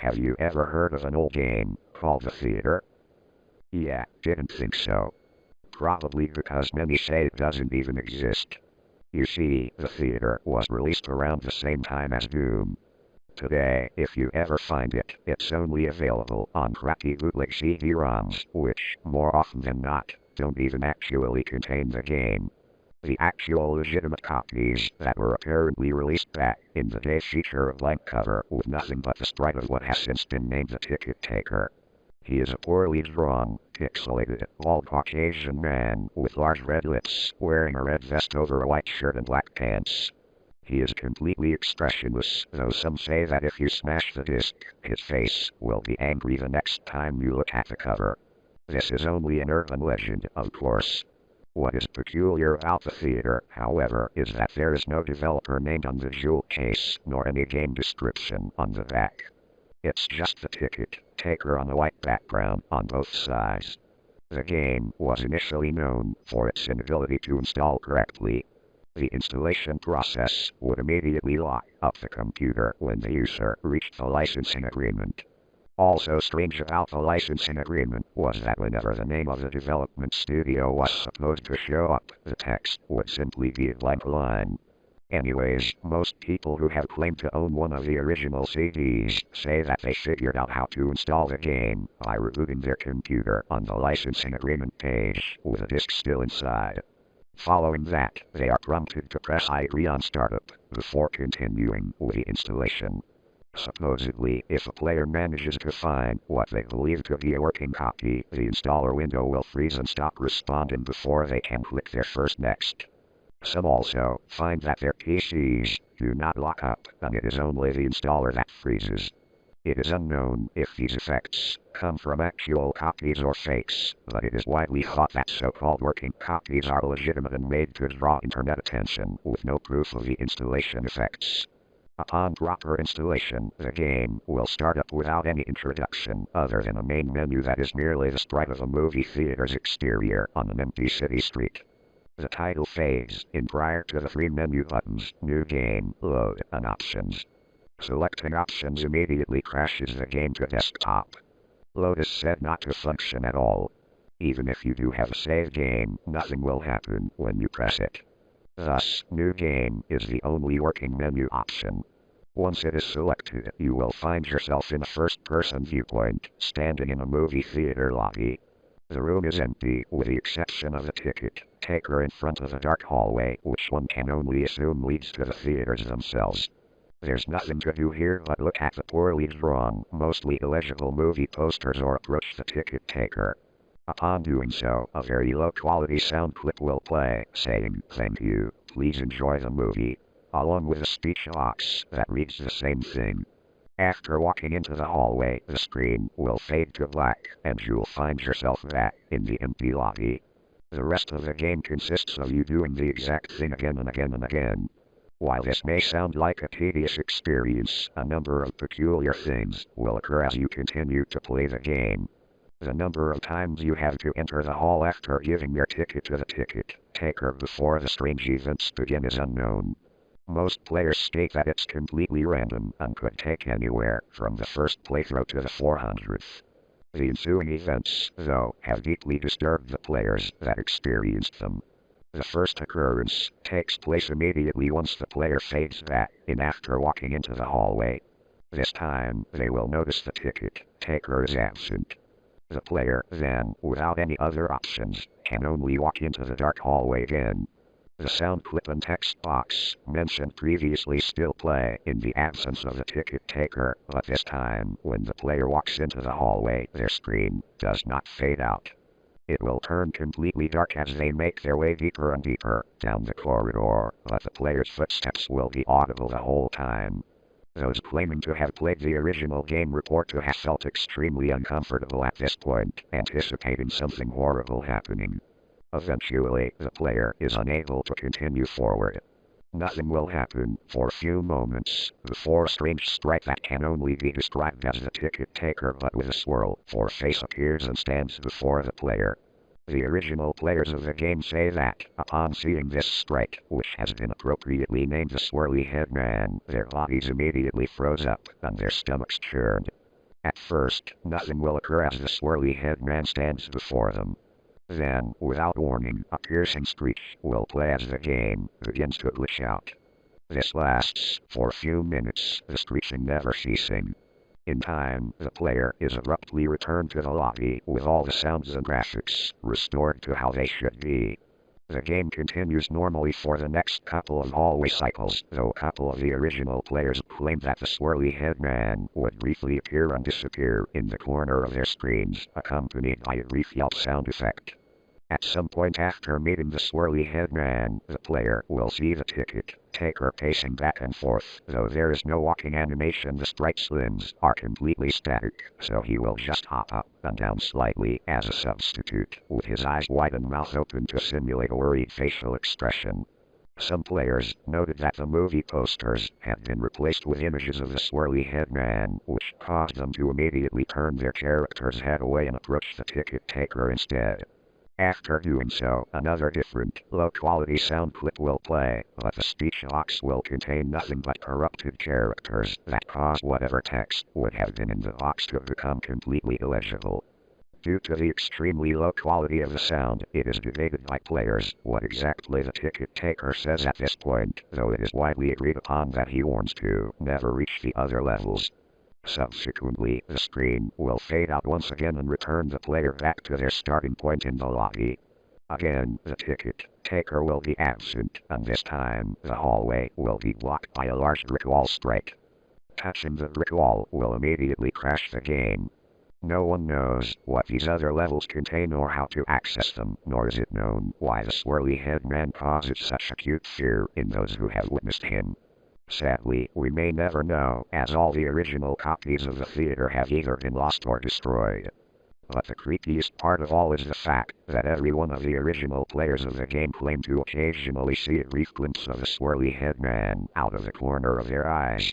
Have you ever heard of an old game called the theater? Yeah, didn't think so. Probably because many say it doesn't even exist. You see, the theater was released around the same time as Doom. Today, if you ever find it, it's only available on crappy bootleg CD-ROMs, which, more often than not, don't even actually contain the game. The actual legitimate copies that were apparently released back in the day feature a blank cover with nothing but the sprite of what has since been named the Ticket Taker. He is a poorly drawn, pixelated, bald Caucasian man with large red lips, wearing a red vest over a white shirt and black pants. He is completely expressionless, though some say that if you smash the disc, his face will be angry the next time you look at the cover. This is only an urban legend, of course. What is peculiar about the theater, however, is that there is no developer named on the jewel case, nor any game description on the back. It's just the Ticket Taker on a white background on both sides. The game was initially known for its inability to install correctly. The installation process would immediately lock up the computer when the user reached the licensing agreement. Also strange about the licensing agreement was that whenever the name of the development studio was supposed to show up, the text would simply be a blank line. Anyways, most people who have claimed to own one of the original CDs say that they figured out how to install the game by rebooting their computer on the licensing agreement page with a disc still inside. Following that, they are prompted to press I agree on startup before continuing with the installation. Supposedly, if a player manages to find what they believe to be a working copy, the installer window will freeze and stop responding before they can click their first next. Some also find that their PCs do not lock up, and it is only the installer that freezes. It is unknown if these effects come from actual copies or fakes, but it is widely thought that so-called working copies are legitimate and made to draw internet attention with no proof of the installation effects. Upon proper installation, the game will start up without any introduction other than a main menu that is merely the sprite of a movie theater's exterior on an empty city street. The title fades in prior to the three menu buttons, New Game, Load, and Options. Selecting Options immediately crashes the game to desktop. Load is said not to function at all. Even if you do have a save game, nothing will happen when you press it. Thus, New Game is the only working menu option. Once it is selected, you will find yourself in a first-person viewpoint, standing in a movie theater lobby. The room is empty, with the exception of the Ticket Taker in front of a dark hallway, which one can only assume leads to the theaters themselves. There's nothing to do here but look at the poorly drawn, mostly illegible movie posters or approach the Ticket Taker. Upon doing so, a very low-quality sound clip will play, saying, "Thank you, please enjoy the movie," along with a speech box that reads the same thing. After walking into the hallway, the screen will fade to black, and you'll find yourself back in the empty lobby. The rest of the game consists of you doing the exact thing again and again and again. While this may sound like a tedious experience, a number of peculiar things will occur as you continue to play the game. The number of times you have to enter the hall after giving your ticket to the Ticket Taker before the strange events begin is unknown. Most players state that it's completely random and could take anywhere from the first playthrough to the 400th. The ensuing events, though, have deeply disturbed the players that experienced them. The first occurrence takes place immediately once the player fades back in after walking into the hallway. This time, they will notice the Ticket Taker is absent. The player, then, without any other options, can only walk into the dark hallway again. The sound clip and text box mentioned previously still play in the absence of the Ticket Taker, but this time, when the player walks into the hallway, their screen does not fade out. It will turn completely dark as they make their way deeper and deeper down the corridor, but the player's footsteps will be audible the whole time. Those claiming to have played the original game report to have felt extremely uncomfortable at this point, anticipating something horrible happening. Eventually, the player is unable to continue forward. Nothing will happen for a few moments before a strange sprite that can only be described as the Ticket Taker but with a swirl for a face appears and stands before the player. The original players of the game say that, upon seeing this sprite, which has been appropriately named the Swirly Head Man, their bodies immediately froze up and their stomachs churned. At first, nothing will occur as the swirly head man stands before them. Then, without warning, a piercing screech will play as the game begins to glitch out. This lasts for a few minutes, the screeching never ceasing. In time, the player is abruptly returned to the lobby with all the sounds and graphics restored to how they should be. The game continues normally for the next couple of hallway cycles, though a couple of the original players claim that the swirly head man would briefly appear and disappear in the corner of their screens, accompanied by a brief yelp sound effect. At some point after meeting the swirly head man, the player will see the ticket taker pacing back and forth. Though there is no walking animation, the sprite's limbs are completely static, so he will just hop up and down slightly as a substitute, with his eyes wide and mouth open to simulate a worried facial expression. Some players noted that the movie posters had been replaced with images of the swirly head man, which caused them to immediately turn their character's head away and approach the ticket taker instead. After doing so, another different, low-quality sound clip will play, but the speech box will contain nothing but corrupted characters that cause whatever text would have been in the box to become completely illegible. Due to the extremely low quality of the sound, it is debated by players what exactly the ticket taker says at this point, though it is widely agreed upon that he warns to never reach the other levels. Subsequently, the screen will fade out once again and return the player back to their starting point in the lobby. Again, the ticket taker will be absent, and this time, the hallway will be blocked by a large brick wall sprite. Touching the brick wall will immediately crash the game. No one knows what these other levels contain or how to access them, nor is it known why the swirly head man causes such acute fear in those who have witnessed him. Sadly, we may never know, as all the original copies of the theater have either been lost or destroyed. But the creepiest part of all is the fact that every one of the original players of the game claim to occasionally see a brief glimpse of the swirly head man out of the corner of their eyes.